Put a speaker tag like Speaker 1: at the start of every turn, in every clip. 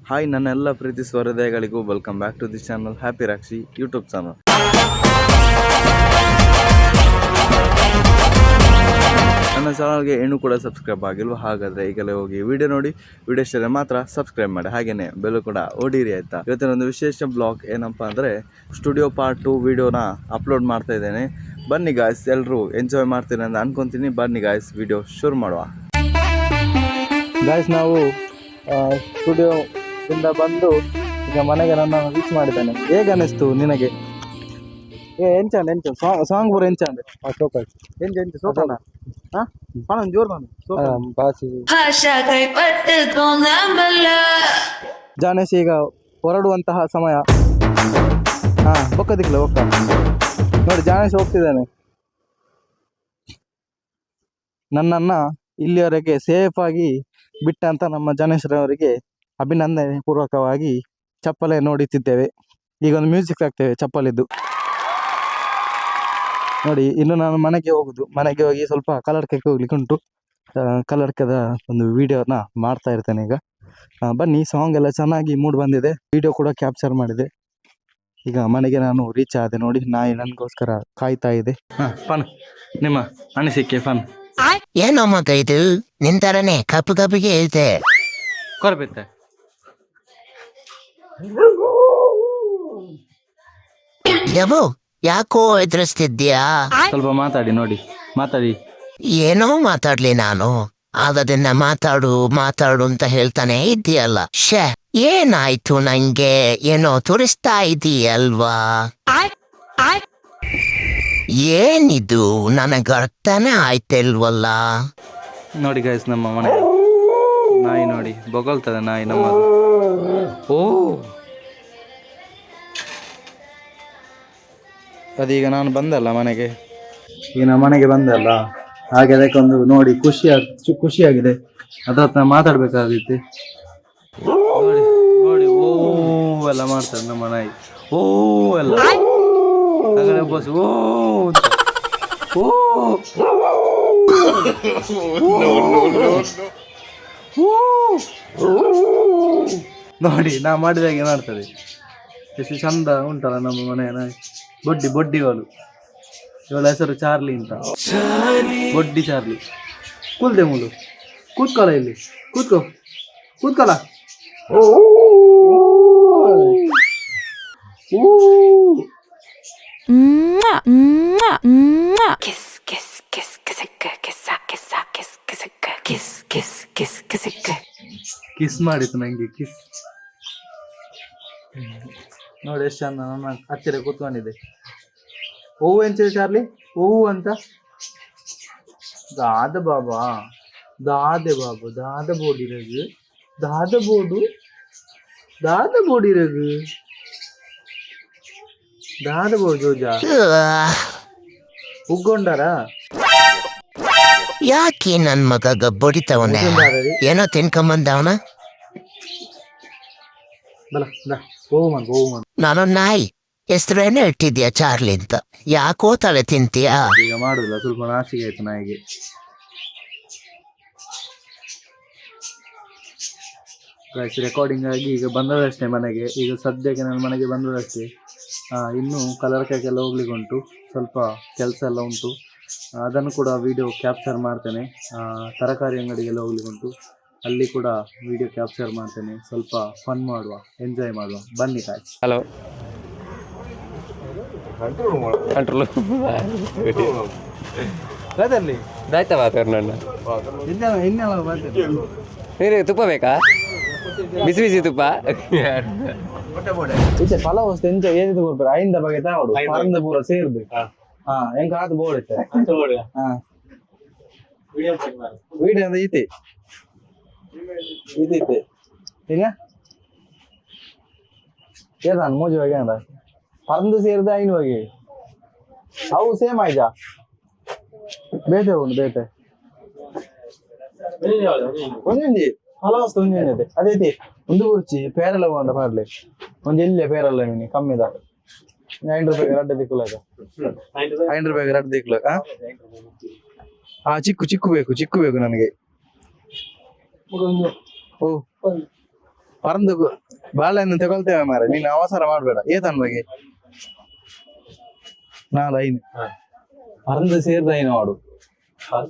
Speaker 1: Hi ನನ್ನೆಲ್ಲ ಪ್ರೀತಿ ಸ್ವಹೃದಯಗಳಿಗೂ welcome back to this channel happy Rakshi YouTube channel. ನನ್ನ ಚಾನಲ್ಗೆ ಇನ್ನೂ ಕೂಡ ಸಬ್ಸ್ಕ್ರೈಬ್ ಆಗಿಲ್ವ? ಹಾಗಾದರೆ ಈಗಲೇ ಹೋಗಿ ವಿಡಿಯೋ ನೋಡಿ, ವಿಡಿಯೋ ಇಷ್ಟ ಮಾತ್ರ ಸಬ್ಸ್ಕ್ರೈಬ್ ಮಾಡಿ, ಹಾಗೆಯೇ ಬೆಲ್ಲು ಕೂಡ ಓಡಿರಿ ಆಯಿತಾ. ಇವತ್ತಿನ ಒಂದು ವಿಶೇಷ ಬ್ಲಾಗ್ ಏನಪ್ಪ ಅಂದರೆ ಸ್ಟುಡಿಯೋ ಪಾರ್ಟ್ 2 ವಿಡಿಯೋನ ಅಪ್ಲೋಡ್ ಮಾಡ್ತಾ ಇದ್ದೇನೆ. ಬನ್ನಿ ಗಾಯ್ಸ್, ಎಲ್ಲರೂ ಎಂಜಾಯ್ ಮಾಡ್ತೀನಿ ಅಂತ ಅನ್ಕೊತೀನಿ. ಬನ್ನಿ ಗಾಯ್ಸ್, ವಿಡಿಯೋ ಶುರು ಮಾಡುವ. ಗಾಯ್ಸ್, ನಾವು ಸ್ಟುಡಿಯೋದಿಂದ ಬಂದು ಈಗ ಮನೆಗೆ ನನ್ನ ರೀಚ್ ಮಾಡಿದ್ದೇನೆ. ಹೇಗೆ ಅನ್ನಿಸ್ತು ನಿನಗೆ? ಎಂಚಂಡ್ ಸಾಂಗ್ ಬರೋ ಎಂಚಂಡ್ ಎಂಚ ಸೋಪಣ್ಣ ಪಣ ಜೋರ್ ಜಾನೇಶ್ ಈಗ ಹೊರಡುವಂತಹ ಸಮಯ. ಬೊಕ್ಕ ದಿಕ್ಲ ಬೊಕ್ಕ ನೋಡಿ, ಜಾನೇಶ್ ಹೋಗ್ತಿದ್ದಾನೆ. ನನ್ನನ್ನು ಇಲ್ಲಿಯವರೆಗೆ ಸೇಫ್ ಆಗಿ ಬಿಟ್ಟಂತ ನಮ್ಮ ಜಾನೇಶ್ರವರಿಗೆ ಅಭಿನಂದನೆ ಪೂರ್ವಕವಾಗಿ ಚಪ್ಪಲೆ ನೋಡುತ್ತಿದ್ದೇವೆ. ಈಗ ಒಂದು ಮ್ಯೂಸಿಕ್ ಹಾಕ್ತೇವೆ ಚಪ್ಪಲಿದ್ದು ನೋಡಿ. ಇನ್ನು ನಾನು ಮನೆಗೆ ಹೋಗುದು, ಮನೆಗೆ ಹೋಗಿ ಸ್ವಲ್ಪ ಕಲ್ಲಡ್ಕಕ್ಕೆ ಹೋಗ್ಲಿಕ್ಕೆ ಉಂಟು. ಕಲ್ಲಡ್ಕದ ಒಂದು ವಿಡಿಯೋನ ಮಾಡ್ತಾ ಇರ್ತೇನೆ ಈಗ. ಬನ್ನಿ, ಸಾಂಗ್ ಎಲ್ಲ ಚೆನ್ನಾಗಿ ಮೂಡ್ ಬಂದಿದೆ, ವಿಡಿಯೋ ಕೂಡ ಕ್ಯಾಪ್ಚರ್ ಮಾಡಿದೆ. ಈಗ ಮನೆಗೆ ನಾನು ರೀಚ್ ಆದೆ ನೋಡಿ. ನಾಯಿ ನನಗೋಸ್ಕರ ಕಾಯ್ತಾ ಇದೆ. ಫನ್ ನಿಮ್ಮ ಅನಿಸಿಕೆ? ಫನ್
Speaker 2: ಏನೋ ಮಗ, ಇದು ನಿಂತರನೆ ಕಪ್ಪು ಕಪ್ಪಿಗೆ ಐತೆ
Speaker 1: ಕೊರಬೇತೆ.
Speaker 2: ಯಬು, ಯಾಕೋ ಎದುರಿಸ್ತಿದ್ಯಾ?
Speaker 1: ಸ್ವಲ್ಪ ಮಾತಾಡಿ ನೋಡಿ, ಮಾತಾಡಿ.
Speaker 2: ಏನೋ ಮಾತಾಡ್ಲಿ ನಾನು, ಆದದನ್ನ ಮಾತಾಡು ಅಂತ ಹೇಳ್ತಾನೆ ಇದ್ದೀಯಲ್ಲ. ಶೇ, ಏನಾಯ್ತು? ನಂಗೆ ಏನೋ ತೋರಿಸ್ತಾ ಇದೀಯಲ್ವಾ? ಏನಿದು? ನನಗೆ ಅರ್ಥನೇ ಆಯ್ತಲ್ವಲ್ಲ.
Speaker 1: ನೋಡಿ ಗೈಸ್, ನಮ್ಮ ಮನೆ ನಾಯಿ ನೋಡಿ ಬೊಗಳ್ತದೆ ನಾಯಿ ನಮ್ಮ. ಓ, ಅದೀಗ ನಾನು ಬಂದಲ್ಲ ಮನೆಗೆ, ಈಗ ನಮ್ಮ ಮನೆಗೆ ಬಂದಲ್ಲ, ಹಾಗೆ ಅದಕ್ಕೊಂದು ನೋಡಿ ಖುಷಿಯಾಗಿದೆ. ಅದ್ರ ಹತ್ರ ಮಾತಾಡ್ಬೇಕಾಗಿತ್ತು. ನೋಡಿ ನೋಡಿ, ಓ ಎಲ್ಲ ಮಾಡ್ತಾರೆ ನಮ್ಮ ನಾಯಿ. ಓ ಎಲ್ಲ ಬಸ್ ಓ ನೋಡಿ, ನಾ ಮಾಡಿದಾಗೆ ಮಾಡ್ತದೆ. ಎಷ್ಟು ಚಂದ ಉಂಟಲ್ಲ ನಮ್ಮ ಮನೆಯ ನಾಯಿ. ಬೊಡ್ಡಿಗಳು. ಇವಳ ಹೆಸರು ಚಾರ್ಲಿ ಅಂತ. ಬೊಡ್ಡಿ ಚಾರ್ಲಿ. ಕೂಲ್ದೆ ಮೂಲು, ಕೂತ್ಕೊಳ ಇಲ್ಲಿ, ಕೂತ್ಕೊಳ. ಕಿಸ್ ಮಾಡಿತ್ತು ನಂಗೆ, ಕಿಸ್. ನೋಡಿ ಎಷ್ಟು ಚಂದ ನನ್ನ ಹತ್ತಿರ ಕೂತ್ಕೊಂಡಿದೆ. ಓವು ಎಂಚ ಚಾರ್ಲಿ, ಓವು ಅಂತ. ದಾದ ಬಾಬಾ, ದಾದೆ ಬಾಬು, ದಾದ ಬೋಡಿ ರಗು, ದಾದ ಬೋಡು, ದಾದ ಬೋಡಿ ರಗು, ದಾದ ಬೋಡು ಜೋಜಾ ಉಗ್ಗೊಂಡಾರ.
Speaker 2: ಯಾಕೆ ನನ್ ಮಗ ಗಬ್ಬೊಡಿತವನ? ಏನೋ ತಿನ್ಕೊಂಬಂದವನ. ನಾನು ನಾಯಿ ಹೆಸರೇನೆ ಇಟ್ಟಿದ್ಯಾ ಚಾರ್ಲಿ ಅಂತ. ಯಾಕೋ ತಲೆ ತಿಂತೀಯಾ?
Speaker 1: ಈಗ ಮಾಡುದಿಲ್ಲ, ಸ್ವಲ್ಪ ನಾಚಿಕೆ ಆಯ್ತು ನಾಯಿಗೆ. ರೆಕಾರ್ಡಿಂಗ್ ಆಗಿ ಈಗ ಬಂದದಷ್ಟೇ ಮನೆಗೆ. ಈಗ ಸದ್ಯಕ್ಕೆ ನಾನು ಮನೆಗೆ ಬಂದದಷ್ಟೇ. ಇನ್ನೂ ಕಲರ್ಕಾಗೆಲ್ಲ ಹೋಗ್ಲಿಕ್ಕೆ ಉಂಟು, ಸ್ವಲ್ಪ ಕೆಲಸ ಎಲ್ಲ ಉಂಟು. ಅದನ್ನು ಕೂಡ ವಿಡಿಯೋ ಕ್ಯಾಪ್ಚರ್ ಮಾಡ್ತೇನೆ. ತರಕಾರಿ ಅಂಗಡಿಗೆಲ್ಲ ಹೋಗ್ಲಿಕ್ಕೆ ಉಂಟು, ಅಲ್ಲಿ ಕೂಡ ವಿಡಿಯೋ ಕ್ಯಾಪ್ಚರ್ ಮಾಡ್ತೇನೆ. ಸ್ವಲ್ಪ ಫನ್ ಮಾಡುವ, ಎಂಜಾಯ್ ಮಾಡುವ. ಬನ್ನಿ ಕಾಯ್ಸ್. ಹಲೋ ಕಂಟ್ರೋಲ್ ಆಯ್ತಾ ವಾತಾವರಣ? ತುಪ್ಪ ಬೇಕಾ? ಬಿಸಿ ತುಪ್ಪ. ಪಲಾವ್ ವಸ್ತು ಎಂಚ ಏನಿದು ಕೊಡ್ತಾರೆ? ಐಂದ ಬಗೆ ತಾವಡು ಪರಂದ ಪೂರ ಸೇರ್ದು ಹೆಂಗ ಆತು ಬೋಡುತ್ತೆ. ವಿಡಿಯೋ ಅಂದ್ರೆ ಈತೆ ಈಗ ಏದಾನು ಮೂಜಿ ಬಗೆ ಅಂದ ಪರಂದು ಸೇರಿದ ಐನು ಬಗೆ ಅವು ಸೇಮ್ ಆಯ್ತಾ? ಬೇತೆ ಉಂಟು, ಬೇತೆ ಒಂಜಿ ಪಲಾವ್ ವಸ್ತು ಒಂಜಿ ಅದೈತಿ. ಒಂದು ಕುರ್ಚಿ ಪೇರಲ ಬಂಡ ಪಾರ್ಲಿ ಒಂದು ಎಲ್ಲಿ ಪೇರಲ್ಲ ಮೀನಿ ಕಮ್ಮಿದ ₹5 ರಡ್ಡೆ ದಿಕ್ಕುಲ ₹5 ರಡ್ಡೆ ದಿಕ್ಕುಲ. ಚಿಕ್ಕು ಬೇಕು ನನಗೆ. ಓ
Speaker 3: ಪರಂದು ಬಾಳೆಹಣ್ಣು ತಗೊಳ್ತೇವೆ ಮಾರ, ನೀನು ಅವಸರ ಮಾಡ್ಬೇಡ. ಏತನ್ ಬಗ್ಗೆ ನಾಲ್ ಐನು ಪರಂದು ಸೇರ್ದ ಐನು ಮಾಡು.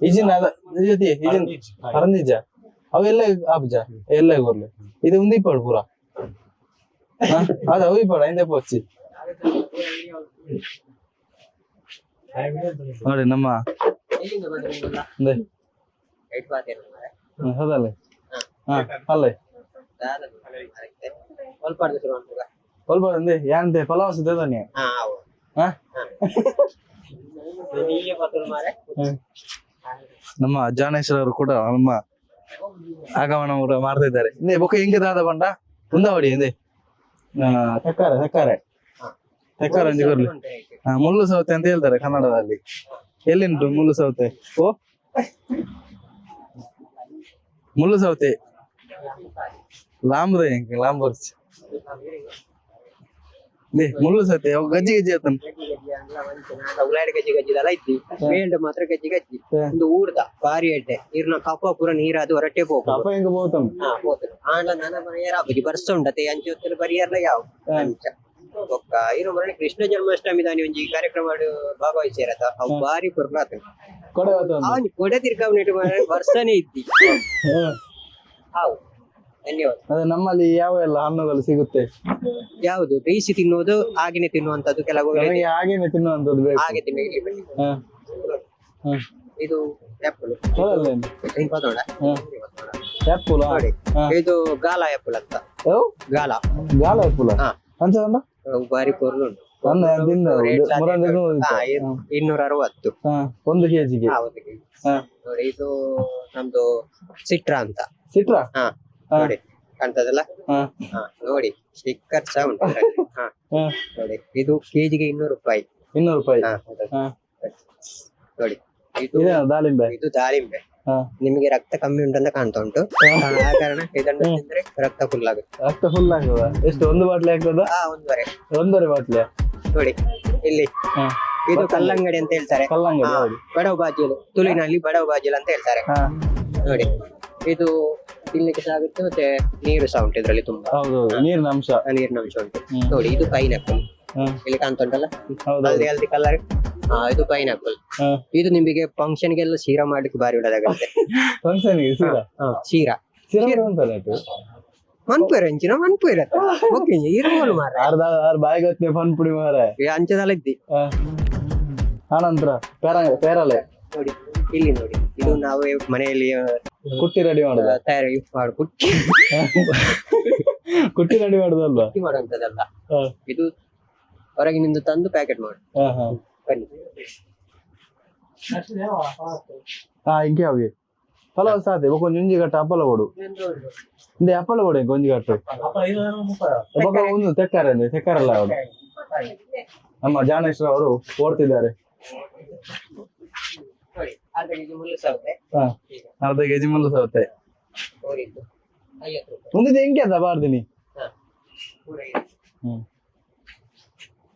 Speaker 3: ಇಜಿನ್ ಅದ ಜೊತೆ ಇಜಿನ್ ಪರಂದಿಜ್ಜ ಅವೆಲ್ಲ ಆಪ್ಜ ಎಲ್ಲ ಗೊರ್ಲೆ ಇದು ಉಂದಿಪ್ಪಡು ಪೂರ ಅದ ಉಯ್ಪಡ ಹಿಂದೆ ಪೋಚಿ ನೋಡಿ ನಮ್ಮ ಹೌದಲ್ಲ ಹಾ ಅಲ್ಲೇ ಸ್ವಲ್ಪ ಯಾಂತೆ ಫಲವಾಸ ದೇದಾನೆ ನಮ್ಮ ಜಾನೇಶ್ವರ ಕೂಡ ನಮ್ಮ ಆಗಮನ ಕೂಡ ಮಾಡ್ತಾ ಇದ್ದಾರೆ. ಇಂದೇ ಬೊಕ್ಕ ಹೆಂಗೆ ದಾದ ಬಂಡ ಉಂದಾವಡಿ ಇಂದೇ ತೆಕ್ಕಾರೆ ತೆಕ್ಕಾರೆ ತೆಕ್ಕಾರೆ ಅಂಜಿ ಕೊರ್ಲಿ ಮುಳ್ಳು ಸೌತೆ ಅಂತ ಹೇಳ್ತಾರೆ ಕನ್ನಡದಲ್ಲಿ. ಎಲ್ಲಿಂಟು ಮುಳ್ಳು ಸೌತೆ? ಓ ಮುಳ್ಳು ಸೌತೆ ಲಾಂಬದ ಹೆಂಗೆ ಲಾಂಬರ್ಚ್ ಮುಳ್ಳು ಸೌತೆ ಅವು ಗಜ್ಜಿ ಗಜ್ಜಿ ಆತನ್
Speaker 4: ಉಳ್ಳಾಡಿ ಗಜ್ಜಿ ಗಜ್ಜಿದಲ್ಲ ಐತಿ ಬೇಂಡ ಮಾತ್ರ ಗಜ್ಜಿ ಗಜ್ಜಿ ಒಂದು ಊರ್ದ ಬಾರಿ ಎಡ್ಡೆ ಇರ್ನ ಕಪ್ಪ ಪೂರ ನೀರಾದು ಹೊರಟೆ
Speaker 3: ಕಪ್ಪ ಹೆಂಗ ಹೋತಂ
Speaker 4: ಆಂಡ ನನ್ನ ಮನೆಯರ ಅಬ್ಬಜಿ ಬರ್ಸ ಉಂಡತೆ ಅಂಚೆ ಹೊತ್ತಲ್ಲಿ ಬರಿಯರ್ಲ ಯಾವ ಅಂಚ ಒಕ್ಕ ಇನ್ನು ಮನೆ ಕೃಷ್ಣ ಜನ್ಮಾಷ್ಟಮಿ ದಾನಿ ಒಂಜಿ ಕಾರ್ಯಕ್ರಮ ಭಾಗವಹಿಸಿರತ್ತ ಅವು ಬಾರಿ ಕೊರ್ಲಾತ
Speaker 3: ಕೊಡೆ ಹೋತ
Speaker 4: ಅವನಿ ಕೊಡೆ ತಿರ್ಕಾವ್ ವರ್ಷನೇ ಇದ್ದಿ ಹೌದು. ಧನ್ಯವಾದ.
Speaker 3: ಅದೇ ನಮ್ಮಲ್ಲಿ ಯಾವ ಎಲ್ಲ ಹಣ್ಣುಗಳು ಸಿಗುತ್ತೆ?
Speaker 4: ಯಾವುದು ಬೇಯಿಸಿ ತಿನ್ನುವುದು ಹಾಗೇನೆ ತಿನ್ನುವಂತದ್ದು ಕೆಲವು
Speaker 3: ನಮಗೆ ಹಾಗೇನೆ ತಿನ್ನುವಂತದ್ದು ಬೇಕು.
Speaker 4: ಹಾಗೆ ಇದು ಆಪಲ್
Speaker 3: ಆಪಲ್
Speaker 4: ನೋಡಿ ಇದು ಗಾಲ ಆಪಲ್ ಅಂತ ಗಾಲ
Speaker 3: ಗಾಲ ಆಪಲ್ ಅಂತ
Speaker 4: ಬಾರಿ ಪೊರ್ಲು ಉಂಟು 260
Speaker 3: ಒಂದು ಕೆಜಿಗೆ.
Speaker 4: ನೋಡಿ ಇದು ನಮ್ದು ಸಿಟ್ರಾ ಅಂತ.
Speaker 3: ಸಿಟ್ರಾ
Speaker 4: ನೋಡಿ ಕಾಣ್ತದಲ್ಲ ನೋಡಿ ಸ್ಟಿಕ್ಕರ್ ಸಹ ಉಂಟು ನೋಡಿ ಇದು ಕೆಜಿಗೆ 200 ರೂಪಾಯಿ.
Speaker 3: 200 ರೂಪಾಯಿ
Speaker 4: ನೋಡಿ ಇದು
Speaker 3: ದಾಳಿಂಬೆ.
Speaker 4: ಇದು ದಾಳಿಂಬೆ. ನಿಮಗೆ ರಕ್ತ ಕಮ್ಮಿ ಉಂಟಂತ ಕಾಣ್ತಾ ಉಂಟು, ಆ ಕಾರಣ ಇದನ್ನು ತಿಂದ್ರೆ ರಕ್ತ ಫುಲ್ ಆಗುತ್ತೆ.
Speaker 3: ರಕ್ತ ಫುಲ್ ಆಗ್ತದ? ಎಷ್ಟು ಒಂದು ಬಾಟ್ಲಿ ಆಗ್ತದ? 1.5 ಬಾಟ್ಲಿ.
Speaker 4: ನೋಡಿ ಇಲ್ಲಿ ಇದು ಕಲ್ಲಂಗಡಿ ಅಂತ ಹೇಳ್ತಾರೆ.
Speaker 3: ಕಲ್ಲಂಗಡಿ
Speaker 4: ಬಡವ ಬಾಜಿಲು, ತುಳುವಿನಲ್ಲಿ ಬಡವ ಬಾಜಿಲು ಅಂತ ಹೇಳ್ತಾರೆ. ನೋಡಿ ಇದು ತಿನ್ಲಿಕ್ಕೆ ಸಹ ಆಗುತ್ತೆ, ಮತ್ತೆ ನೀರು ಸಹ ಉಂಟು ಇದ್ರಲ್ಲಿ ತುಂಬಾ.
Speaker 3: ಹೌದೌದು, ನೀರಿನ ಅಂಶ
Speaker 4: ಉಂಟು. ನೋಡಿ ಇದು ಪೈನಾಪಲ್, ಇಲ್ಲಿ ಕಾಣ್ತಾ ಉಂಟಲ್ಲ ಹಲ್ದಿ ಹಲ್ದಿ ಕಲರ್, ಇದು ಪೈನಾಪಲ್. ಇದು ನಿಮಗೆ ಫಂಕ್ಷನ್ ಗೆಲ್ಲ ಶೀರಾ ಮಾಡ್ಲಿಕ್ಕೆ ಬಾರಿ ಒಳ್ಳೆದಾಗುತ್ತೆ. ಶೀರಾ ಮನ್ಪುರ ಅಂಚಿನ ಮನ್ಪುರ ಇರುವಳು ಮಾರ
Speaker 3: ಬಾಯಿ ಗೊತ್ತೇ ಫನ್ ಪುಡಿ ಮಾರ
Speaker 4: ಅಂಚದಲ್ಲ ಇದ್ದಿ.
Speaker 3: ಆನಂತರ ಪೇರಲೆ
Speaker 4: ನೋಡಿ ಇಲ್ಲಿ ನೋಡಿ, ಇದು ನಾವು ಮನೆಯಲ್ಲಿ
Speaker 3: ಕುಟ್ಟಿ ರೆಡಿ ಮಾಡುದ
Speaker 4: ತಯಾರಿ ಕುಟ್ಟಿ
Speaker 3: ಕುಟ್ಟಿ ರೆಡಿ ಮಾಡುದಲ್ವ?
Speaker 4: ಮಾಡುವಂತದಲ್ಲ, ಇದು ಹೊರಗಿನಿಂದ ತಂದು ಪ್ಯಾಕೆಟ್ ಮಾಡಿ ಬನ್ನಿ.
Speaker 3: ಇಂಕೆ ಅವಿ ಫಲವ ಸಾತೆ ಒಂದು ಒಂಜಿ ಗಟ್ಟ ಅಪ್ಪಲ ಕೊಡು ಇಂದೆ ಅಪ್ಪಲ ಕೊಡು ಒಂಜಿ ಗಟ್ಟ ಒಂದು ತೆಕ್ಕಾರೆ ಅಂದ್ರೆ ತೆಕ್ಕಾರಲ್ಲ ಅವರು. ನಮ್ಮ ಜಾನೇಶ್ವರ ಅವರು ಓಡ್ತಿದ್ದಾರೆ.
Speaker 4: ಅರ್ಧ ಕೆಜಿ ಮುಳ್ಳು ಸೌತೆ.
Speaker 3: ಅರ್ಧ ಕೆಜಿ ಮುಳ್ಳು ಸೌತೆ ಮುಂದಿನ ಹೆಂಗೆ ಅದ ಬಾರ್ದಿನಿ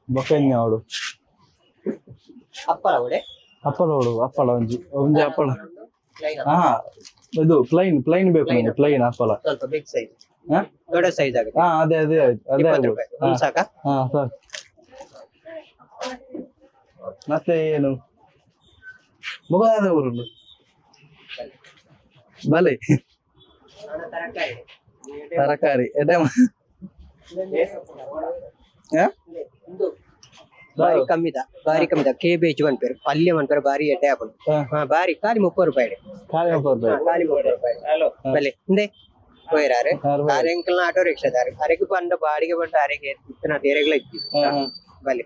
Speaker 3: ಬೊಕ್ಕ ಅವಳು
Speaker 4: ಅಪ್ಪಳ ಹೊಡೆ
Speaker 3: ಅಪ್ಪಳ ಹೊಡು ಅಪ್ಪಳ ಒಂಜಿ ಒಂಜಿ ಅಪ್ಪಳ. ಇದು ಪ್ಲೈನ್ ಬೇಕು ನನಗೆ, ಪ್ಲೈನ್ ಅಪ್ಪಳ
Speaker 4: ಸ್ವಲ್ಪ ಬಿಗ್ ಸೈಜ್, ದೊಡ್ಡ ಸೈಜ್ ಆಗುತ್ತೆ.
Speaker 3: ಅದೇ ಅದೇ ಅದೇ
Speaker 4: ಸಾಕ.
Speaker 3: ಸರ್ ಮತ್ತೆ ಏನು ಮುಖದ ಊರುಂಡು ಬಲೆ ತರಕಾರಿ
Speaker 4: ಬಾರಿ ಕಮ್ಮಿದ ಕೇಬೇಜ್ ಮನ್ಪೇರು ಪಲ್ಯ ಮನ್ಪೇರು ಬಾರಿ ಎಡ್ಡೆ ಹಾಕೊಂಡು ಬಾರಿ ಖಾಲಿ 30 ರೂಪಾಯಿ. ಖಾಲಿ 30 ರೂಪಾಯಿ ಬಲೆ ಹಿಂದೆ പോയരാറ് ആരെങ്കിലും ആട്ടോ റിക്ഷക്കാർ ആരൊക്കെ പണ്ട് ബാടിക പണ്ട് ആരൊക്കെ ഇത്തന തീരകളെ എത്തി ಬಲೆ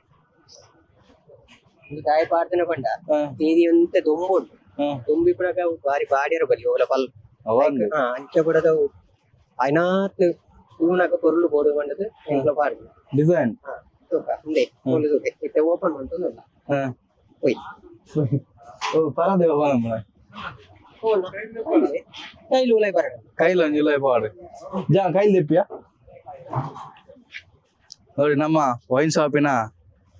Speaker 4: ಇದು ದಾಯ ಪಾಡ್ತನ ಪಂಡ ನೀದಿ ಅಂತ ದೊಂಬುಂಟು ದೊಂಬಿ ಪುಡಕ ಬಾರಿ ಬಾಡಿಯರು ಬಲಿ ಓಲ ಪಲ್ ಅಂಚ ಪುಡದ ಅಯ್ನಾತ್ ಇವನಾಗ ಪೊರ್ಲು ಬೋಡು ಪಂಡದು ಎಂಕ್ಲ ಪಾಡ್ದು
Speaker 3: ಡಿಸೈನ್
Speaker 4: ಹಿಂದೆ ಇತ್ತೆ ಓಪನ್ ಮಾಡ್ತದಲ್ಲ ಹೋಯ್
Speaker 3: ಪರದೇವ ನಮ್ಮ
Speaker 4: ಕೈಲು ಉಲೈ ಬರ
Speaker 3: ಕೈಲು ಒಂದು ಉಲೈ ಪಾಡು ಜಾ ಕೈಲಿ ದಿಪ್ಪಿಯಾ ನೋಡಿ ನಮ್ಮ ವೈನ್ ಶಾಪಿನ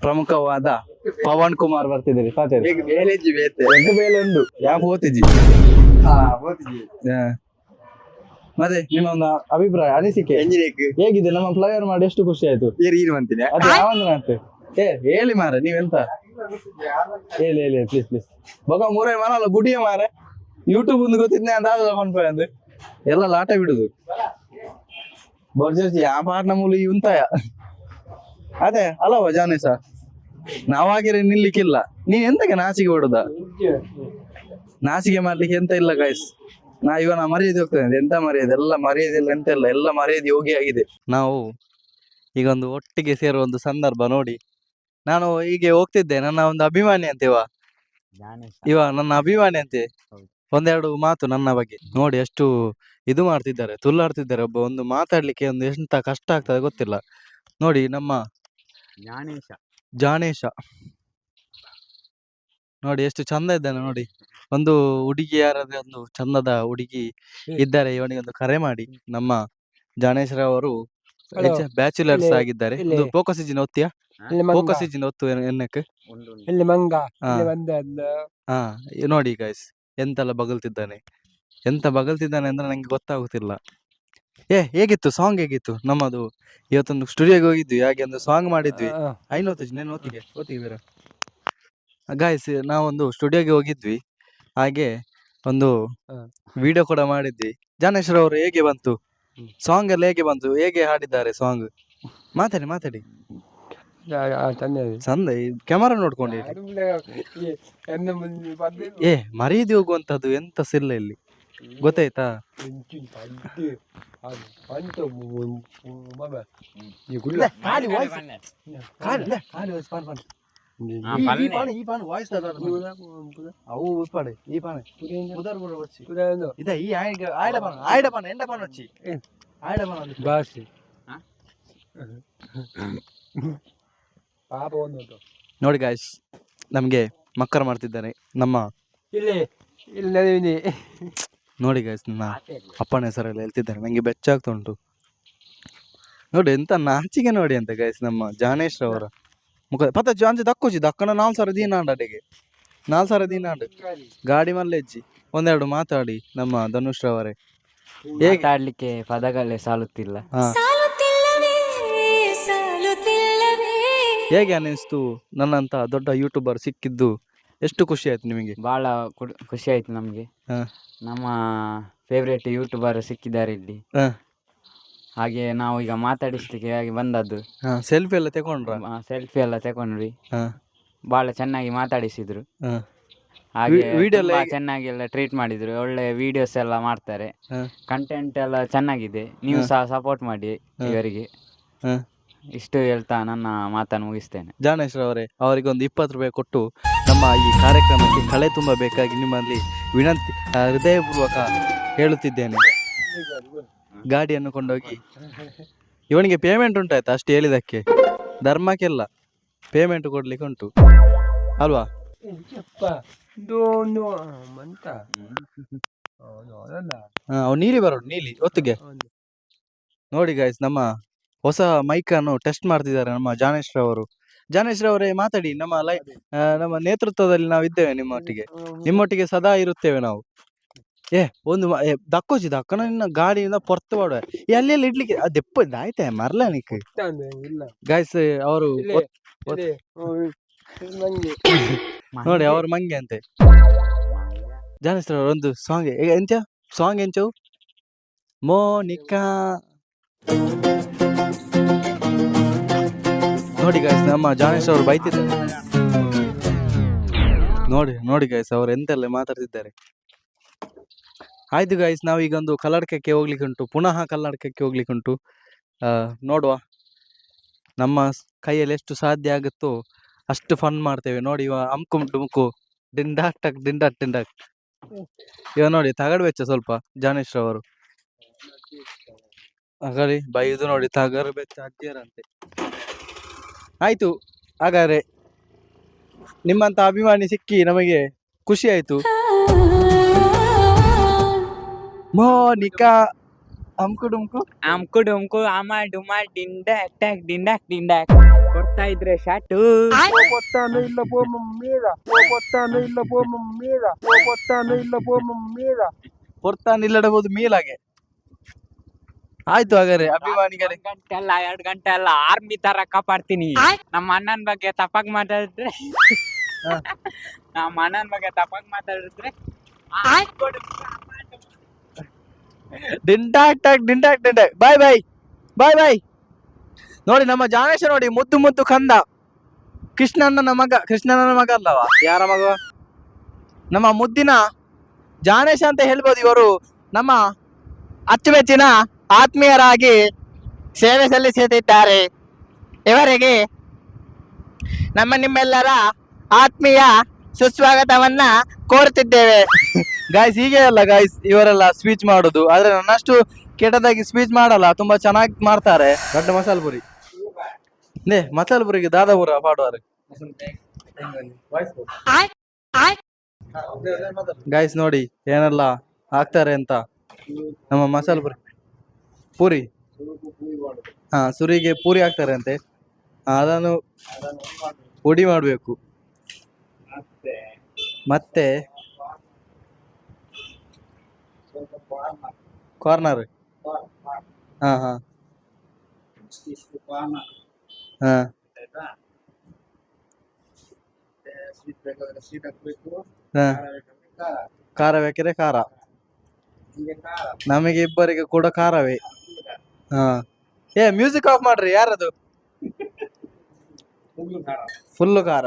Speaker 3: ಪ್ರಮುಖವಾದ ಪವನ್ ಕುಮಾರ್ ಬರ್ತಿದ್ದೀರಿ ಬೇಲೆ ಉಂಟು ಯಾವ ಹೋತಿಜಿ ಮತ್ತೆ ನಿಮ್ಮ ಒಂದು ಅಭಿಪ್ರಾಯ ಅನಿಸಿಕೆ ಹೇಗಿದೆ? ನಮ್ಮ ಫ್ಲೈಯರ್ ಮಾಡಿ ಎಷ್ಟು ಖುಷಿ ಆಯ್ತು. ಅದೇ ಯಾವಂದ್ರೆ ಮತ್ತೆ ಹೇಳಿ ಮಾರೆ ನೀವೆಂತ ಹೇಳಿ ಪ್ಲೀಸ್ ಬಗ ಮೂರೇ ಮಾರಲ್ಲ ಗುಡಿಯ ಮಾರೆ ಯೂಟ್ಯೂಬ್ ಒಂದು ಗೊತ್ತಿದ್ನೆ ಅಂತ ಫೋನ್ಪೇ ಅಂದ್ರೆ ಎಲ್ಲ ಲಾಟ ಬಿಡುದು ಬರ್ಜರ್ಜಿ ಆ ಪಾರ್ನ ಮೂಲ ಉಂತಾಯ ಅದೇ ಅಲ್ಲವ ಜಾನೇಶ ನಾವಾಗಿರ ನಿಲ್ಲಿಕ್ಕಿಲ್ಲ ನೀನ್ ಎಂತಕ್ಕೆ ನಾಚಿಕೆ ಹೊಡುದ ನಾಚಿಕೆ ಮಾಡ್ಲಿಕ್ಕೆ ಎಂತ ಇಲ್ಲ ಗಾಯ್ಸ್ ನಾ ಮರ್ಯಾದೆ ಹೋಗ್ತೇನೆ ಎಂತ ಮರ್ಯಾದೆ ಎಲ್ಲ ಮರ್ಯಾದೆ ಇಲ್ಲ ಎಂತ ಇಲ್ಲ ಎಲ್ಲ ಮರ್ಯಾದೆ ಹೋಗಿ ಆಗಿದೆ. ನಾವು ಈಗ ಒಂದು ಒಟ್ಟಿಗೆ ಸೇರುವ ಒಂದು ಸಂದರ್ಭ ನೋಡಿ ನಾನು ಹೀಗೆ ಹೋಗ್ತಿದ್ದೆ ನನ್ನ ಒಂದು ಅಭಿಮಾನಿ ಅಂತ ಇವ ನನ್ನ ಅಭಿಮಾನಿ ಅಂತೆ ಒಂದೆರಡು ಮಾತು ನನ್ನ ಬಗ್ಗೆ ನೋಡಿ ಎಷ್ಟು ಇದು ಮಾಡ್ತಿದ್ದಾರೆ ತುಳ್ಳಾಡ್ತಿದ್ದಾರೆ ಒಬ್ಬ ಒಂದು ಮಾತಾಡ್ಲಿಕ್ಕೆ ಒಂದು ಎಂತ ಕಷ್ಟ ಆಗ್ತದೆ ಗೊತ್ತಿಲ್ಲ ನೋಡಿ ನಮ್ಮ ಜಾನೇಶ ನೋಡಿ ಎಷ್ಟು ಚಂದ ಇದ್ದಾನೆ ನೋಡಿ ಒಂದು ಹುಡುಗಿ ಯಾರಾದ್ರೆ ಒಂದು ಚಂದದ ಹುಡುಗಿ ಇದ್ದಾರೆ ಇವನಿಗೆ ಒಂದು ಕರೆ ಮಾಡಿ ನಮ್ಮ ಜಾನೇಶ್ರವರು ಬ್ಯಾಚುಲರ್ಸ್ ಆಗಿದ್ದಾರೆ ಒಂದು ಫೋಕಸ್ ಒತ್ತಿಯಾ ಫೋಕಸ್ ಒತ್ತು ಎನ್ನಕ್ಕೆ ಹಾ ನೋಡಿ ಗೈಸ್ ಎಂತೆಲ್ಲ ಬಗಲ್ತಿದ್ದಾನೆ ಎಂತ ಬಗಲ್ತಿದ್ದಾನೆ ಅಂದ್ರೆ ನಂಗೆ ಗೊತ್ತಾಗುತ್ತಿಲ್ಲ. ಹೇಗಿತ್ತು ಸಾಂಗ್ ಹೇಗಿತ್ತು ನಮ್ಮದು ಇವತ್ತೊಂದು ಸ್ಟುಡಿಯೋಗೆ ಹೋಗಿದ್ವಿ ಹಾಗೆ ಒಂದು ಸಾಂಗ್ ಮಾಡಿದ್ವಿ ಒತ್ತಿಗೆ ಬೇರೆ ಗಾಯ್ಸ್ ನಾವೊಂದು ಸ್ಟುಡಿಯೋಗೆ ಹೋಗಿದ್ವಿ ಹಾಗೆ ಒಂದು ವಿಡಿಯೋ ಕೂಡ ಮಾಡಿದ್ವಿ. ಜಾನೇಶ್ವರ ಹೇಗೆ ಬಂತು ಸಾಂಗ್ ಎಲ್ಲ ಹೇಗೆ ಬಂತು ಹೇಗೆ ಹಾಡಿದ್ದಾರೆ ಸಾಂಗ್ ಮಾತಾಡಿ ಚಂದ ಕ್ಯಾಮರಾ ನೋಡ್ಕೊಂಡು ಮರೀದಿ ಹೋಗುವಂತದ್ದು ಎಂತ ಸಿಲ್ಲ ಇಲ್ಲಿ ಗೊತ್ತಾಯ್ತಾ. ನೋಡಿ ಗಾಯ್ಸ್ ನಮ್ಗೆ ಮಕ್ಕರ್ ಮಾಡ್ತಿದ್ದಾನೆ ನಮ್ಮ ನೋಡಿ ಗಾಯ್ಸ್ ನನ್ನ ಅಪ್ಪನ ಹೆಸರೆಲ್ಲ ಹೇಳ್ತಿದ್ದಾರೆ ನಂಗೆ ಬೆಚ್ಚಾಗ್ತಾ ಉಂಟು ನೋಡಿ ಎಂತ ನಾಚಿಗೆ ನೋಡಿ ಅಂತ ಗಾಯ್ಸ್ ನಮ್ಮ ಜಾನೇಶ್ ಅವರ ಮುಖ ಪತ್ತ ಜಾಂಜಿ ದಕ್ಕೋಚಿ ದಕ್ಕನ 4,000 ದೀನಾಂಡಗೆ 4,000 ದೀನಾಂಡ್ ಗಾಡಿ ಮಲ್ಲೆಜ್ಜಿ ಒಂದೆರಡು ಮಾತಾಡಿ ನಮ್ಮ ಧನುಷ್ ರವರೇ
Speaker 5: ಹೇಗೆ ಆಡ್ಲಿಕ್ಕೆ ಪದಗಳೇ ಸಾಲುತ್ತಿಲ್ಲ.
Speaker 3: ಹೇಗೆ ಅನಿಸ್ತು ನನ್ನಂತ ದೊಡ್ಡ ಯೂಟ್ಯೂಬರ್ ಸಿಕ್ಕಿದ್ದು ಎಷ್ಟು ಖುಷಿ ಆಯ್ತು ನಿಮಗೆ?
Speaker 5: ಬಹಳ ಖುಷಿ ಆಯ್ತು ನಮ್ಗೆ. ನಮ್ಮ ಫೇವ್ರೇಟ್ ಯೂಟ್ಯೂಬರ್ ಸಿಕ್ಕಿದ್ದಾರೆ ಇಲ್ಲಿ. ಹಾಗೆ ನಾವು ಈಗ ಮಾತಾಡಿಸ್ಲಿಕ್ಕೆ ಹಾಗೆ ಬಂದದ್ದು.
Speaker 3: ಸೆಲ್ಫಿ ಎಲ್ಲ ತಗೊಂಡ್ರ?
Speaker 5: ಸೆಲ್ಫಿ ಎಲ್ಲ ತಗೊಂಡ್ವಿ. ಬಹಳ ಚೆನ್ನಾಗಿ ಮಾತಾಡಿಸಿದ್ರು. ಹಾಗೆ ಚೆನ್ನಾಗಿ ಎಲ್ಲ ಟ್ರೀಟ್ ಮಾಡಿದ್ರು. ಒಳ್ಳೆ ವಿಡಿಯೋಸ್ ಎಲ್ಲ ಮಾಡ್ತಾರೆ. ಕಂಟೆಂಟ್ ಎಲ್ಲ ಚೆನ್ನಾಗಿದೆ. ನೀವು ಸಹ ಸಪೋರ್ಟ್ ಮಾಡಿ ಇವರಿಗೆ. ಇಷ್ಟು ಹೇಳ್ತಾ ನನ್ನ ಮಾತನ್ನು ಮುಗಿಸ್ತೇನೆ.
Speaker 3: ಜಾನೇಶ್ ಅವರೇ ಅವರಿಗೆ ಒಂದು 20 ರೂಪಾಯಿ ಕೊಟ್ಟು ನಮ್ಮ ಈ ಕಾರ್ಯಕ್ರಮಕ್ಕೆ ಕಳೆ ತುಂಬಬೇಕಾಗಿ ನಿಮ್ಮಲ್ಲಿ ವಿನಂತಿ ಹೃದಯಪೂರ್ವಕ ಹೇಳುತ್ತಿದ್ದೇನೆ. ಗಾಡಿಯನ್ನು ಕೊಂಡೋಗಿ ಇವನಿಗೆ ಪೇಮೆಂಟ್ ಉಂಟಾಯ್ತಾ ಅಷ್ಟು ಹೇಳಿದಕ್ಕೆ? ಧರ್ಮಕ್ಕೆಲ್ಲ ಪೇಮೆಂಟ್ ಕೊಡ್ಲಿಕ್ಕೆ ಉಂಟು ಅಲ್ವಾ? ಅವ್ ನೀಲಿ ಬರೋದು ನೀಲಿ ಒತ್ತಿಗೆ ನೋಡಿ ಗಾಯ್ಸ್ ನಮ್ಮ ಹೊಸ ಮೈಕ್ ಅನ್ನು ಟೆಸ್ಟ್ ಮಾಡ್ತಿದ್ದಾರೆ ನಮ್ಮ ಜಾನೇಶ್ ರವರೇ ಮಾತಾಡಿ. ನಮ್ಮ ನೇತೃತ್ವದಲ್ಲಿ ನಾವು ಇದ್ದೇವೆ ನಿಮ್ಮೊಟ್ಟಿಗೆ ಸದಾ ಇರುತ್ತೇವೆ ನಾವು. ಒಂದು ದಕ್ಕೋಚಿ ದಕ್ಕನ ನಿನ್ನ ಗಾಡಿಯಿಂದ ಪೊರ್ತು ಮಾಡುವ ಎಲ್ಲೆಲ್ಲ ಇಡ್ಲಿಕ್ಕೆ ಅದೆಪ್ಪ ಆಯ್ತಾ ಮರ್ಲ ನಿಕ್ ಗಾಯ್ಸ್ ಅವರು ನೋಡಿ ಅವ್ರ ಮಂಗೆ ಅಂತೆ. ಜಾನೇಶ್ ರವರು ಒಂದು ಸಾಂಗ್ ಎಂತ ಸಾಂಗ್ ಎಂಚವು ಮೋನಿಕಾ ನೋಡಿ ಗಾಯ್ಸ್ ನಮ್ಮ ಜಾನೇಶ್ ಅವರು ಬೈತಿದ್ದಾರೆ ನೋಡಿ ಗಾಯ್ಸ್ ಅವ್ರು ಎಂತೆಲ್ಲ ಮಾತಾಡ್ತಿದ್ದಾರೆ. ಆಯ್ತು ಗಾಯ್ಸ್ ನಾವೀಗ ಒಂದು ಕಲ್ಲಡ್ಕಕ್ಕೆ ಹೋಗ್ಲಿಕ್ಕೆ ಉಂಟು, ಪುನಃ ಕಲ್ಲಡ್ಕಕ್ಕೆ ಹೋಗ್ಲಿಕ್ಕೆ ಉಂಟು. ನೋಡುವ ನಮ್ಮ ಕೈಯಲ್ಲಿ ಎಷ್ಟು ಸಾಧ್ಯ ಆಗುತ್ತೋ ಅಷ್ಟು ಫನ್ ಮಾಡ್ತೇವೆ. ನೋಡಿ ಇವ ಅಮ್ಕು ಡುಮ್ಕು ಡಿಂಡಾಕ್ ಟಕ್ ಡಿಂಡಾಕ್ ಇವ ನೋಡಿ ತಗಡ್ ವೆಚ್ಚ ಸ್ವಲ್ಪ ಜಾನೇಶ್ ರವರು ಹಾಗಾದ್ರೆ ಬೈದು ನೋಡಿ ತಗರ್ ಬೆಚ್ಚ ಅಜ್ಜಿಯರಂತೆ. ಆಯ್ತು ಹಾಗಾದ್ರೆ ನಿಮ್ಮಂತ ಅಭಿಮಾನಿ ಸಿಕ್ಕಿ ನಮಗೆ ಖುಷಿ ಆಯ್ತು. ಮೋನಿಕಾ ಅಮ್ಕು ಡುಮ್ಕು
Speaker 5: ಅಮ ಡುಮ ಡಿಂಡಾಕ್ ಕೊಡ್ತಾ ಇದ್ರೆ ಶಾಟು
Speaker 3: ಪೊರ್ತಾನ ಇಲ್ಲಡಬಹುದು ಮೀಲಾಗೆ ಆಯ್ತು ಹಾಗಾದ್ರೆ ಅಭಿಮಾನಿಗಳೇ.
Speaker 5: 1 ಗಂಟೆ ಅಲ್ಲ 2 ಗಂಟೆ ಅಲ್ಲ ಆರ್ಮಿ ತರ ಕಾಪಾಡ್ತೀನಿ. ನಮ್ಮ ಅಣ್ಣನ ಬಗ್ಗೆ ತಪ್ಪಾಗಿ ಮಾತಾಡಿದ್ರೆ ನಮ್ಮ ಅಣ್ಣನ ಬಗ್ಗೆ ತಪ್ಪಾಗಿ ಮಾತಾಡಿದ್ರೆ
Speaker 3: ಡಿಂಟಾಕ್ ಡಿಂಟಾಕ್ ಬಾಯ್ ಬಾಯ್ ಬಾಯ್ ಬಾಯ್. ನೋಡಿ ನಮ್ಮ ಜಾನೇಶ ನೋಡಿ, ಮುದ್ದು ಮುದ್ದು ಕಂದ, ಕೃಷ್ಣನ ಮಗ ಅಲ್ಲವ, ಯಾರ ಮಗ? ನಮ್ಮ ಮುದ್ದಿನ ಜಾನೇಶ ಅಂತ ಹೇಳ್ಬೋದು. ಇವರು ನಮ್ಮ ಅಚ್ಚುಮೆಚ್ಚಿನ ಆತ್ಮೀಯರಾಗಿ ಸೇವೆ ಸಲ್ಲಿಸುತ್ತಿದ್ದಾರೆ. ಇವರಿಗೆ ನಿಮ್ಮೆಲ್ಲರ ಆತ್ಮೀಯ ಸುಸ್ವಾಗತವನ್ನ ಕೋರುತ್ತಿದ್ದೇವೆ. ಗಾಯ್ಸ್ ಹೀಗೆ ಅಲ್ಲ ಗಾಯ್ಸ್ ಇವರೆಲ್ಲ ಸ್ಪೀಚ್ ಮಾಡೋದು, ಆದ್ರೆ ನನ್ನಷ್ಟು ಕೆಟ್ಟದಾಗಿ ಸ್ಪೀಚ್ ಮಾಡಲ್ಲ, ತುಂಬಾ ಚೆನ್ನಾಗಿ ಮಾಡ್ತಾರೆ. ದೊಡ್ಡ ಮಸಾಲೆ ಪುರಿ ಮಸಾಲೆ ಪುರಿಗೆ ದಾದಾಪುರ ಪಾಡುವಾರೆ. ಗಾಯ್ಸ್ ನೋಡಿ ಏನೆಲ್ಲ ಹಾಕ್ತಾರೆ ಅಂತ. ನಮ್ಮ ಮಸಾಲೆ ಪುರಿ ಸುರಿಗೆ ಪೂರಿ ಹಾಕ್ತಾರೆ ಅಂತೆ. ಅದನ್ನು ಪುಡಿ ಮಾಡಬೇಕು. ಮತ್ತೆ ಕಾರ್ನರ್ ಹಾ ಹಾ ಹಾ ಖಾರ ಬೇಕಿದ್ರೆ ಖಾರ, ನಮಗೆ ಇಬ್ಬರಿಗೆ ಕೂಡ ಖಾರವೇ. ಹಾ ಮ್ಯೂಸಿಕ್ ಆಫ್ ಮಾಡ್ರಿ, ಯಾರದು? ಫುಲ್ಲು ಖಾರ.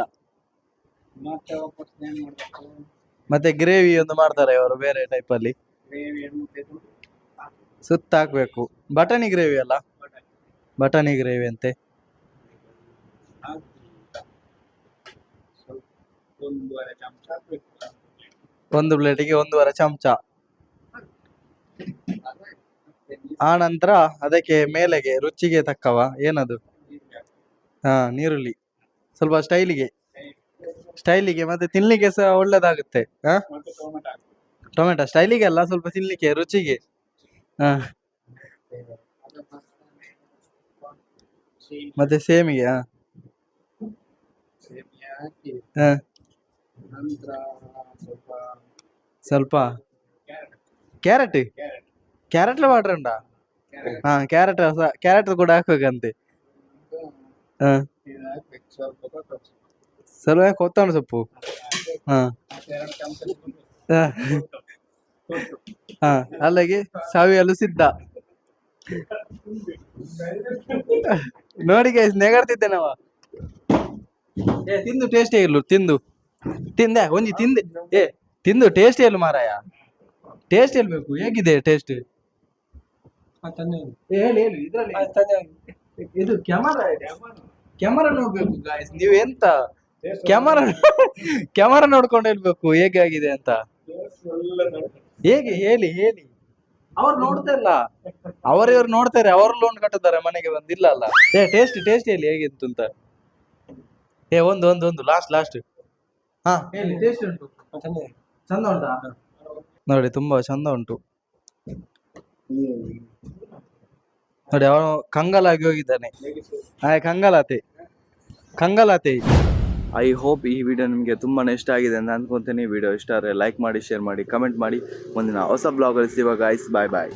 Speaker 3: ಮತ್ತೆ ಗ್ರೇವಿ ಒಂದು ಮಾಡ್ತಾರೆ ಇವರು ಬೇರೆ ಟೈಪ್ ಅಲ್ಲಿ, ಸುತ್ತ ಹಾಕ್ಬೇಕು. ಬಟಾಣಿ ಗ್ರೇವಿ ಅಲ್ಲ, ಬಟಾಣಿ ಗ್ರೇವಿ ಅಂತೆ. ಒಂದು ಪ್ಲೇಟಿಗೆ 1.5 ಚಮಚ. ಆ ನಂತರ ಅದಕ್ಕೆ ಮೇಲೆಗೆ ರುಚಿಗೆ ತಕ್ಕವ ಏನದು, ನೀರುಳ್ಳಿ ಸ್ವಲ್ಪ ಸ್ಟೈಲಿಗೆ ಮತ್ತೆ ತಿನ್ಲಿಕ್ಕೆ ಸಹ ಒಳ್ಳೇದಾಗುತ್ತೆ. ಟೊಮೆಟೊ ಸ್ಟೈಲಿಗೆ ಅಲ್ಲ, ಸ್ವಲ್ಪ ತಿನ್ಲಿಕ್ಕೆ ರುಚಿಗೆ. ಮತ್ತೆ ಸೇಮಿಗೆ ಸ್ವಲ್ಪ ಕ್ಯಾರೆಟ್ ವಾಟರ್ ಉಂಟಾ? ಕ್ಯಾರೆಟ್ ಕೂಡ ಹಾಕ್ಬೇಕಂತೆ. ಸ್ವಲ್ಪ ಕೊತ್ತಂಬರಿ ಸೊಪ್ಪು. ಅಲ್ಲಿಗೆ ಸವಿಯಲು ಸಿದ್ಧ. ನೋಡಿ ಗೈಸ್ ನೆಗಡ್ತಿದ್ದೆ ನಾವ. ತಿಂದು ಟೇಸ್ಟೇ ಇರ್ಲು, ತಿಂದೆ ಒಂಜಿ ತಿಂದು ಟೇಸ್ಟೇ ಇಲ್ಲ ಮಾರಾಯ. ಟೇಸ್ಟ್ ಹೇಳ್ಬೇಕು, ಹೇಗಿದೆ ಟೇಸ್ಟ್? ಹೇಳಿ ಇದ್ರಲ್ಲಿ ಇದು ಕ್ಯಾಮರಾ ನೋಡ್ಬೇಕು ಗಾಯ್ಸ್. ನೀವು ಎಂತ ಕ್ಯಾಮರಾ ನೋಡ್ಕೊಂಡು ಹೇಳ್ಬೇಕು ಹೇಗೆ ಆಗಿದೆ ಅಂತ. ಹೇಗೆ ಹೇಳಿ ಅವ್ರು ನೋಡ್ತಾ ಇಲ್ಲ, ಇವ್ರು ನೋಡ್ತಾರೆ, ಅವರು ಲೋನ್ ಕಟ್ಟುತ್ತಾರೆ ಮನೆಗೆ ಬಂದಿಲ್ಲ ಅಲ್ಲ. ಟೇಸ್ಟ್ ಹೇಳಿ ಹೇಗಿತ್ತು ಅಂತ. ಒಂದು ಲಾಸ್ಟ್ ಹಾ ಹೇಳಿ. ಟೇಸ್ಟ್ ಉಂಟು, ಚಂದ ಉಂಟಾ? ನೋಡಿ ತುಂಬಾ ಚಂದ ಉಂಟು. ನೋಡಿ ಅವನು ಕಂಗಾಲಾಗಿ ಹೋಗಿದ್ದಾನೆ. ಕಂಗಾಲಾತೆ. ಐ ಹೋಪ್ ಈ ವಿಡಿಯೋ ನಿಮಗೆ ತುಂಬಾ ಇಷ್ಟ ಆಗಿದೆ ಅಂತ ಅನ್ಕೊಂತೀನಿ. ವಿಡಿಯೋ ಇಷ್ಟ ಆದರೆ ಲೈಕ್ ಮಾಡಿ, ಶೇರ್ ಮಾಡಿ, ಕಮೆಂಟ್ ಮಾಡಿ. ಮುಂದಿನ ಹೊಸ ಬ್ಲಾಗ್ ಅಲ್ಲಿ ಸಿಗುವ ಗಾಯ್ಸ್. ಬಾಯ್ ಬಾಯ್.